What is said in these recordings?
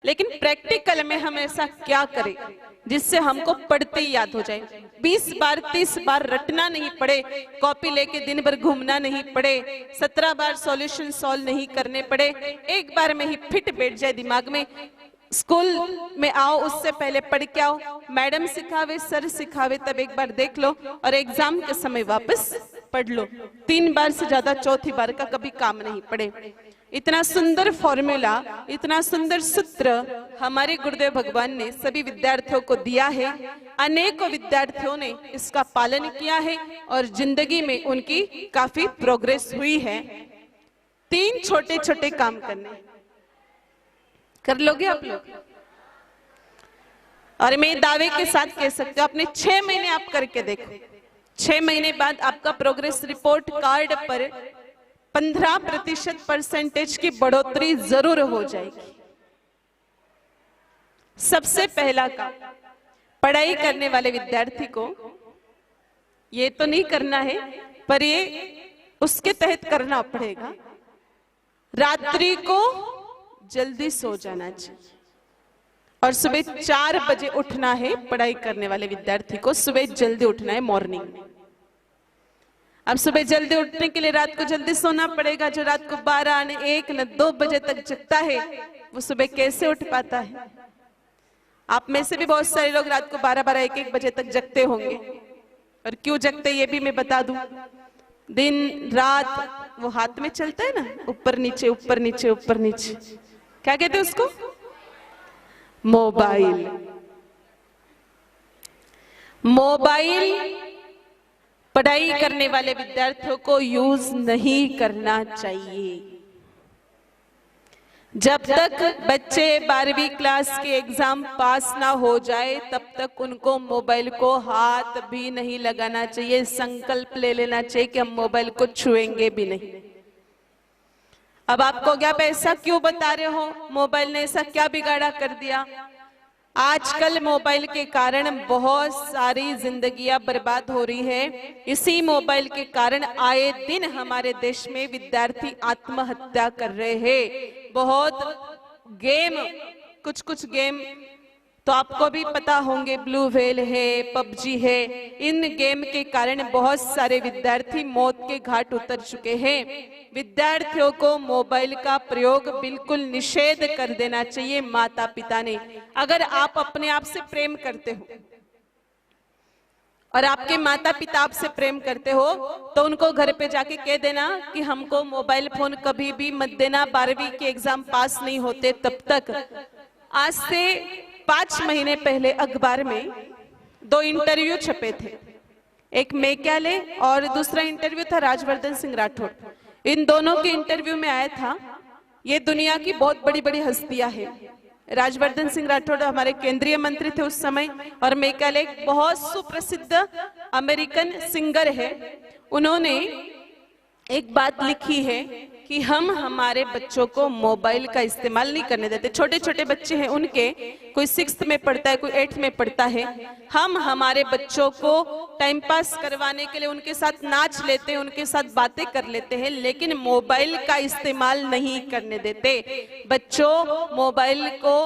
लेकिन प्रैक्टिकल में हम ऐसा क्या करें जिससे हमको पढ़ते ही याद हो जाए। 20 बार 30 बार रटना नहीं पड़े, कॉपी लेके दिन भर घूमना नहीं पड़े, 17 बार सॉल्यूशन सॉल्व नहीं करने पड़े, एक बार में ही फिट बैठ जाए दिमाग में। स्कूल में आओ उससे पहले पढ़ के आओ, मैडम सिखावे सर सिखावे तब एक बार देख लो और एग्जाम के समय वापस पढ़ लो। 3 बार से ज्यादा चौथी बार का कभी काम नहीं पड़े। इतना सुंदर फॉर्मूला, इतना सुंदर सूत्र हमारे गुरुदेव भगवान ने सभी विद्यार्थियों को दिया है। अनेकों विद्यार्थियों ने इसका पालन किया है और जिंदगी में उनकी काफी प्रोग्रेस हुई है। 3 छोटे छोटे काम करने, कर लोगे आप लोग? और मैं दावे के साथ कह सकती हूँ अपने 6 महीने आप करके देखो, 6 महीने बाद आपका प्रोग्रेस रिपोर्ट कार्ड पर 15% परसेंटेज की बढ़ोतरी जरूर हो जाएगी। सबसे पहला काम, पढ़ाई करने वाले विद्यार्थी को ये तो नहीं करना है पर ये उसके तहत करना पड़ेगा। रात्रि को जल्दी सो जाना चाहिए और सुबह 4 बजे उठना है। पढ़ाई करने वाले विद्यार्थी को सुबह जल्दी उठना है, मॉर्निंग में। अब सुबह जल्दी उठने के लिए रात को जल्दी सोना पड़ेगा। जो रात को 12 न 1 न 2 बजे तक जगता है वो सुबह कैसे उठ पाता है? आप में से भी बहुत सारे लोग रात को 12-12 1-1 बजे तक जगते होंगे। और क्यों जगते ये भी मैं बता दूं। दिन रात वो हाथ में चलता है ना, ऊपर नीचे ऊपर नीचे ऊपर नीचे, क्या कहते हैं उसको? मोबाइल। मोबाइल पढ़ाई करने वाले विद्यार्थियों को यूज नहीं करना चाहिए। जब तक बच्चे 12वीं क्लास के एग्जाम पास ना हो जाए तब तक उनको मोबाइल को हाथ भी नहीं लगाना चाहिए। संकल्प ले लेना चाहिए कि हम मोबाइल को छुएंगे भी नहीं। अब आपको क्या ऐसा क्यों बता रहे हो, मोबाइल ने ऐसा क्या बिगाड़ा कर दिया? आजकल मोबाइल के कारण बहुत सारी जिंदगियां बर्बाद हो रही है। इसी मोबाइल के कारण आए दिन हमारे देश में विद्यार्थी आत्महत्या कर रहे हैं। बहुत गेम, कुछ गेम तो आपको भी पता होंगे, ब्लू व्हेल है, पबजी है। इन गेम के कारण बहुत सारे विद्यार्थी मौत के घाट उतर चुके हैं। विद्यार्थियों को मोबाइल का प्रयोग बिल्कुल निषेध कर देना चाहिए माता पिता ने। अगर आप अपने आप से प्रेम करते हो और आपके माता पिता आपसे प्रेम करते हो तो उनको घर पे जाके कह देना कि हमको मोबाइल फोन कभी भी मत देना, 12वीं के एग्जाम पास नहीं होते तब तक। आज से 5 महीने पहले अखबार में 2 इंटरव्यू छपे थे, एक मेघालय और दूसरा इंटरव्यू था राजवर्धन सिंह राठौड़। इन दोनों के इंटरव्यू में आया था ये दुनिया की बहुत बड़ी बड़ी हस्तियां हैं। राजवर्धन सिंह राठौड़ हमारे केंद्रीय मंत्री थे उस समय और मेघालय बहुत सुप्रसिद्ध अमेरिकन सिंगर है। उन्होंने एक बात लिखी है कि हम हमारे बच्चों को मोबाइल का इस्तेमाल नहीं करने देते। छोटे छोटे बच्चे हैं उनके, कोई 6th में पढ़ता है, कोई 8th में पढ़ता है। हम हमारे बच्चों को टाइम पास करवाने के लिए उनके साथ नाच लेते हैं, उनके साथ बातें कर लेते हैं, लेकिन मोबाइल का इस्तेमाल नहीं करने देते। बच्चों, मोबाइल को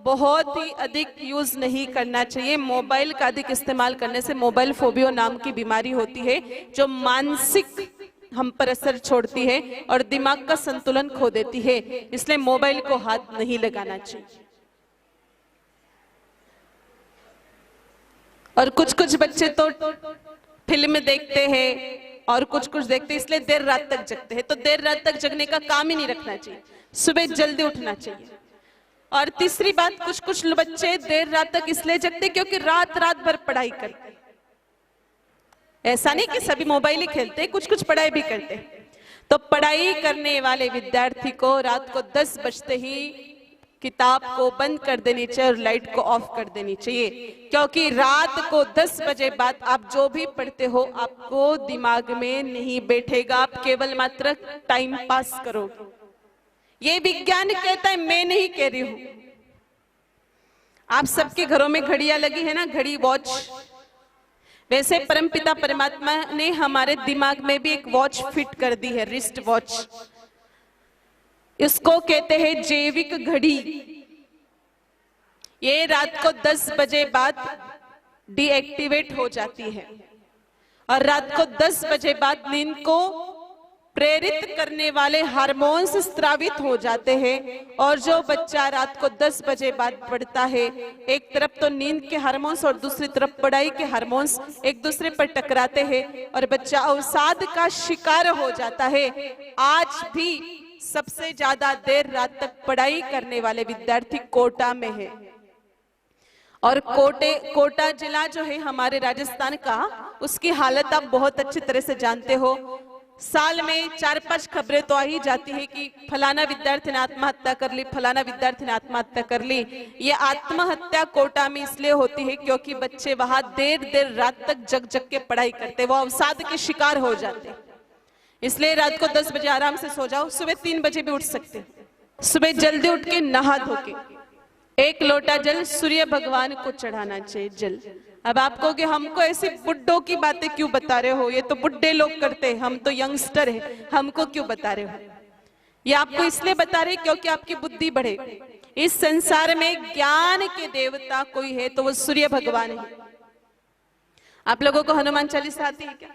बहुत ही अधिक यूज नहीं करना चाहिए। मोबाइल का अधिक इस्तेमाल करने से मोबाइल फोबिया नाम की बीमारी होती है जो मानसिक हम पर असर छोड़ती है और दिमाग का संतुलन खो देती है। इसलिए मोबाइल को हाथ नहीं लगाना चाहिए। और कुछ बच्चे तो फिल्म देखते हैं और कुछ देखते हैं, इसलिए देर रात तक जगते हैं। तो देर रात तक जगने का काम ही नहीं रखना चाहिए, सुबह जल्दी उठना चाहिए। और तीसरी बात, कुछ बच्चे देर रात तक इसलिए जगते क्योंकि रात भर पढ़ाई करते। ऐसा नहीं कि सभी मोबाइल ही खेलते, कुछ पढ़ाई भी करते। तो पढ़ाई करने वाले विद्यार्थी को रात को 10 बजते ही किताब को बंद कर देनी चाहिए और लाइट को ऑफ कर देनी चाहिए, क्योंकि रात को 10 बजे बाद आप जो भी पढ़ते हो आपको दिमाग में नहीं बैठेगा, आप केवल मात्र टाइम पास करोगे। ये विज्ञान कहता है, मैं नहीं कह रही हूं। आप सबके घरों में घड़ियां लगी है ना, घड़ी, वॉच। वैसे परमपिता परमात्मा ने हमारे दिमाग में भी एक वॉच फिट कर दी है, रिस्ट वॉच। इसको कहते हैं जैविक घड़ी। ये रात को 10 बजे बाद डीएक्टिवेट हो जाती है और रात को 10 बजे बाद नींद को प्रेरित करने वाले हार्मोन्स स्रावित हो जाते हैं और जो बच्चा रात को 10 बजे बाद पढ़ता है, एक तरफ तो नींद के हार्मोन्स और दूसरी तरफ पढ़ाई के हार्मोन्स एक दूसरे पर टकराते हैं और बच्चा अवसाद का शिकार हो जाता है। आज भी सबसे ज्यादा देर रात तक पढ़ाई करने वाले विद्यार्थी कोटा में है और कोटा जिला जो है हमारे राजस्थान का, उसकी हालत आप बहुत अच्छी तरह से जानते हो। साल में 4-5 खबरें तो आ ही जाती है कि फलाना विद्यार्थी ने आत्महत्या कर ली, फलाना विद्यार्थी ने आत्महत्या कर ली। ये आत्महत्या कोटा में इसलिए होती है क्योंकि बच्चे वहां देर रात तक जग के पढ़ाई करते, वो अवसाद के शिकार हो जाते। इसलिए रात को 10 बजे आराम से सो जाओ, सुबह 3 बजे भी उठ सकते। सुबह जल्दी उठ के नहा धो के 1 लोटा जल सूर्य भगवान को चढ़ाना चाहिए। जल, अब आप कहोगे हमको ऐसी बुड्ढों की बातें क्यों बता रहे हो, ये तो बुड्ढे लोग करते हैं, हम तो यंगस्टर हैं, हमको क्यों बता रहे हो? ये आपको इसलिए बता रहे क्योंकि आपकी बुद्धि बढ़े। इस संसार में ज्ञान के देवता कोई है तो वो सूर्य भगवान है। आप लोगों को हनुमान चालीसा आती है क्या?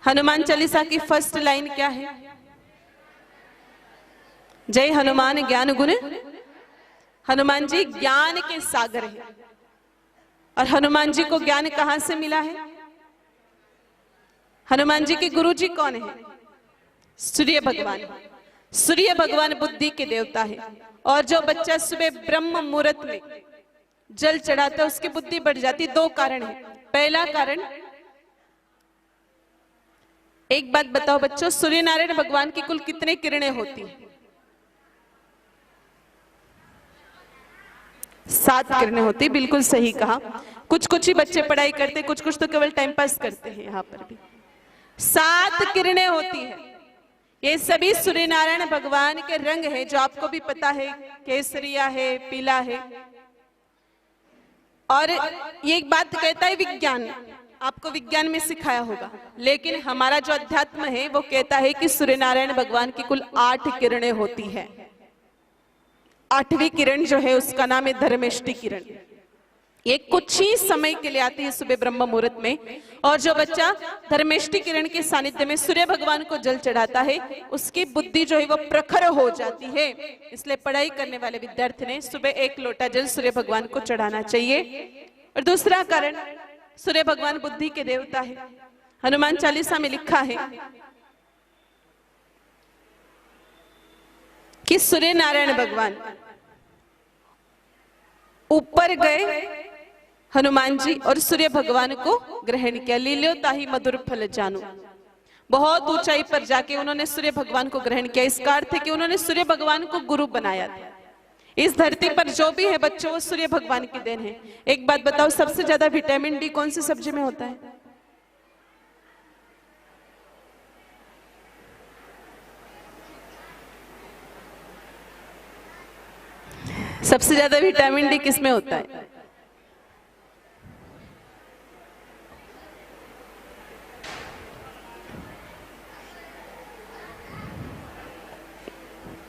हनुमान चालीसा की फर्स्ट लाइन क्या है? जय हनुमान ज्ञान गुण। हनुमान जी ज्ञान के सागर है और हनुमान जी को ज्ञान कहां से मिला है? हनुमान जी के गुरु जी कौन है? सूर्य भगवान। सूर्य भगवान बुद्धि के देवता है और जो बच्चा सुबह ब्रह्म मुहूर्त में जल चढ़ाता है उसकी बुद्धि बढ़ जाती। 2 कारण है। पहला कारण, एक बात बताओ बच्चों, सूर्य नारायण भगवान की कुल कितने किरणें होती हैं? 7 किरणें होती, बिल्कुल सही कहा। कुछ ही बच्चे पढ़ाई करते, कुछ तो केवल टाइम पास करते हैं। यहाँ पर भी 7 किरणें होती है। ये सभी सूर्य नारायण भगवान के रंग है जो आपको भी पता है, केसरिया है, पीला है। और ये एक बात कहता है विज्ञान, आपको विज्ञान में सिखाया होगा, लेकिन हमारा जो अध्यात्म है वो कहता है कि सूर्य नारायण भगवान की कुल 8 किरणें होती है। 8वीं किरण जो है उसका नाम है धर्मेष्टि किरण। ये कुछ ही समय के लिए आती है सुबह ब्रह्म मुहूर्त में, और जो बच्चा धर्मेष्टि किरण के सानिध्य में सूर्य भगवान को जल चढ़ाता है उसकी बुद्धि जो है वो प्रखर हो जाती है। इसलिए पढ़ाई करने वाले विद्यार्थी ने सुबह 1 लोटा जल सूर्य भगवान को चढ़ाना चाहिए। और दूसरा कारण, सूर्य भगवान बुद्धि के देवता है। हनुमान चालीसा में लिखा है कि सूर्य नारायण भगवान ऊपर गए हनुमान जी और सूर्य भगवान को ग्रहण किया। लील्यो ताहि मधुर फल जानू, बहुत ऊंचाई पर जाके उन्होंने सूर्य भगवान को ग्रहण किया। इसका अर्थ है कि उन्होंने सूर्य भगवान को गुरु बनाया था। इस धरती पर जो भी है बच्चों वो सूर्य भगवान की देन है। एक बात बताओ, सबसे ज्यादा विटामिन डी कौन सी सब्जी में होता है? सबसे ज्यादा विटामिन डी किसमें होता है?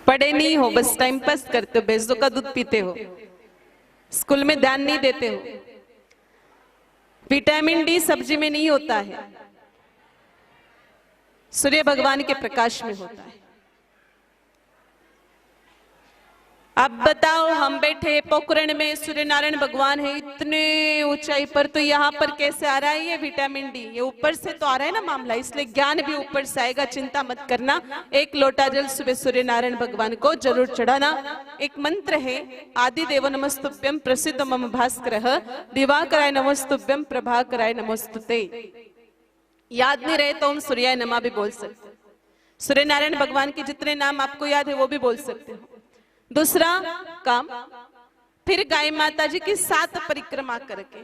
पढ़े नहीं हो, बस टाइम पास करते हो, भैंसों का दूध पीते हो, स्कूल में ध्यान नहीं देते हो। विटामिन डी सब्जी में नहीं होता है, सूर्य भगवान के प्रकाश में होता है। अब बताओ, हम बैठे पोखरण में, सूर्य नारायण भगवान है इतने ऊंचाई पर, तो यहाँ पर कैसे आ रहा है ये विटामिन डी? ये ऊपर से तो आ रहा है ना मामला, इसलिए ज्ञान भी ऊपर से आएगा, चिंता मत करना। 1 लोटा जल सुबह सूर्य नारायण भगवान को जरूर चढ़ाना। एक मंत्र है, आदि देव नमस्तुभ्यं प्रसिद्ध मम भास्करः, दिवाकराय नमस्तुभ्यं प्रभाकराय नमस्तुते। याद नहीं रहे तो हम सूर्याय नमः भी बोल सकते। सूर्य नारायण भगवान के जितने नाम आपको याद है वो भी बोल सकते हो। दूसरा काम, फिर गाय माता जी की 7 परिक्रमा करके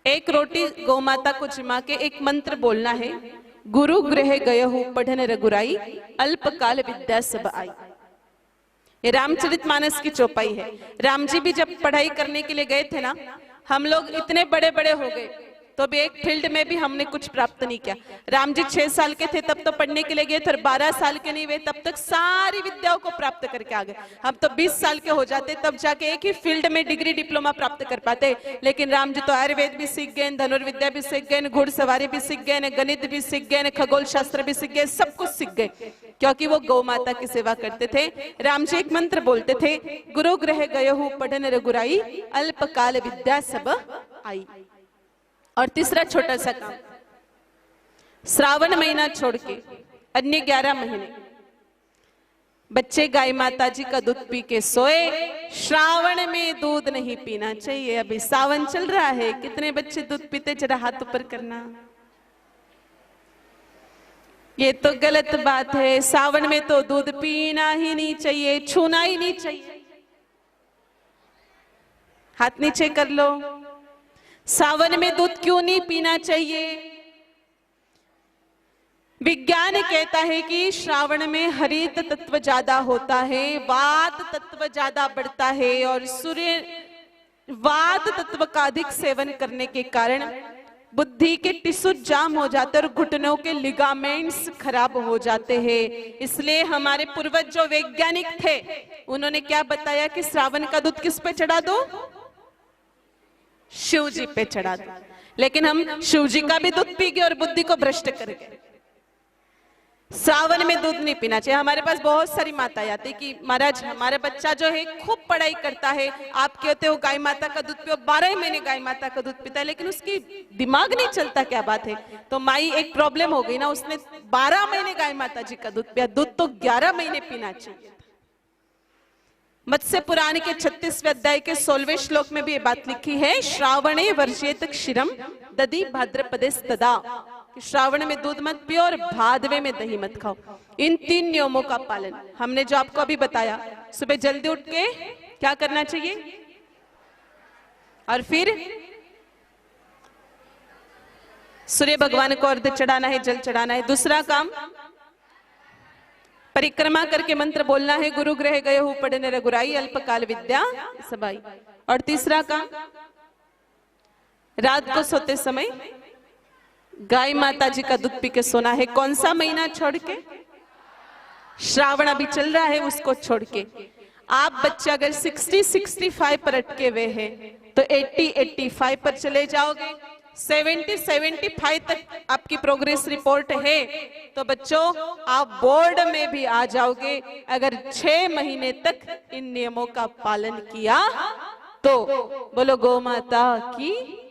1 रोटी गौ माता को जिमा के एक मंत्र बोलना है, गुरु गृह गयहु पढ़न रघुराई, अल्पकाल विद्या सब आई। ये रामचरितमानस की चौपाई है। राम जी भी जब पढ़ाई करने के लिए गए थे ना, हम लोग इतने बड़े बड़े हो गए तो भी एक फील्ड में भी हमने कुछ प्राप्त नहीं किया। राम जी 6 साल के थे तब तो पढ़ने के लिए गए थे, 12 साल के नहीं हुए तब तक सारी विद्याओं को प्राप्त करके आ गए। हम तो 20 साल के हो जाते तब जाके एक ही फील्ड में डिग्री डिप्लोमा प्राप्त कर पाते, लेकिन राम जी तो आयुर्वेद भी सीख गए, धनुर्विद्या भी सीख गए, घुड़सवारी भी सीख गए, गणित भी सीख गए, खगोल शास्त्र भी सीख गए, सब कुछ सीख गए, क्योंकि वो गौ माता की सेवा करते थे। राम जी एक मंत्र बोलते थे, गुरु ग्रह गयो पढ़न रघुराई, अल्पकाल विद्या सब आई। और तीसरा छोटा सा काम, श्रावण महीना छोड़ के अन्य 11 महीने बच्चे गाय माता जी का दूध पी के सोए। श्रावण में दूध नहीं पीना चाहिए। अभी सावन चल रहा है, कितने बच्चे दूध पीते, जरा हाथ ऊपर करना। ये तो गलत बात है। सावन में तो दूध पीना ही नहीं चाहिए, छूना ही नहीं चाहिए। हाथ नीचे कर लो। सावन में दूध क्यों नहीं पीना चाहिए? विज्ञान कहता है कि श्रावण में हरित तत्व ज्यादा होता है, वात तत्व ज्यादा बढ़ता है, और सूर्य वात तत्व का अधिक सेवन करने के कारण बुद्धि के टिश्यू जाम हो जाते हैं और घुटनों के लिगामेंट्स खराब हो जाते हैं। इसलिए हमारे पूर्वज जो वैज्ञानिक थे उन्होंने क्या बताया कि श्रावण का दूध किस पे चढ़ा दो? शिव जी पे चढ़ा दो। लेकिन हम शिव जी का भी दूध पी गए और बुद्धि को भ्रष्ट कर गए। श्रावण में दूध नहीं पीना चाहिए। हमारे पास बहुत सारी माताएं आती कि महाराज हमारा बच्चा जो है खूब पढ़ाई करता है, आप कहते हो गाय माता का दूध पियो, 12 महीने गाय माता का दूध पीता है, लेकिन उसकी दिमाग नहीं चलता, क्या बात है? तो माई एक प्रॉब्लम हो गई ना, उसने 12 महीने गाय माता जी का दूध पिया, दूध तो 11 महीने पीना चाहिए। मत्स्य पुराण के 36वें अध्याय के 16वें श्लोक में भी ये बात लिखी है, श्रावणे वर्जेत क्षीरम दधि भाद्रपदे तदा। श्रावण में दूध मत पियो और भादवे में दही मत खाओ। इन 3 नियमों का पालन हमने जो आपको अभी बताया, सुबह जल्दी उठ के क्या करना चाहिए, और फिर सूर्य भगवान को अर्घ्य चढ़ाना है, जल चढ़ाना है। दूसरा काम, परिक्रमा करके मंत्र बोलना है, गुरु ग्रह गए हो पढ़ने रघुराई, अल्पकाल विद्या सबाई। और तीसरा काम, रात को सोते समय गाय माता जी का दूध पी के सोना है। कौन सा महीना छोड़ के? श्रावण अभी चल रहा है, उसको छोड़ के। आप बच्चे अगर 60-65 पर अटके हुए हैं तो 80-85 पर चले जाओगे। 70-75 तक आपकी प्रोग्रेस रिपोर्ट है तो बच्चों आप बोर्ड में भी आ जाओगे, अगर 6 महीने तक इन नियमों का पालन किया तो। बोलो गौ माता की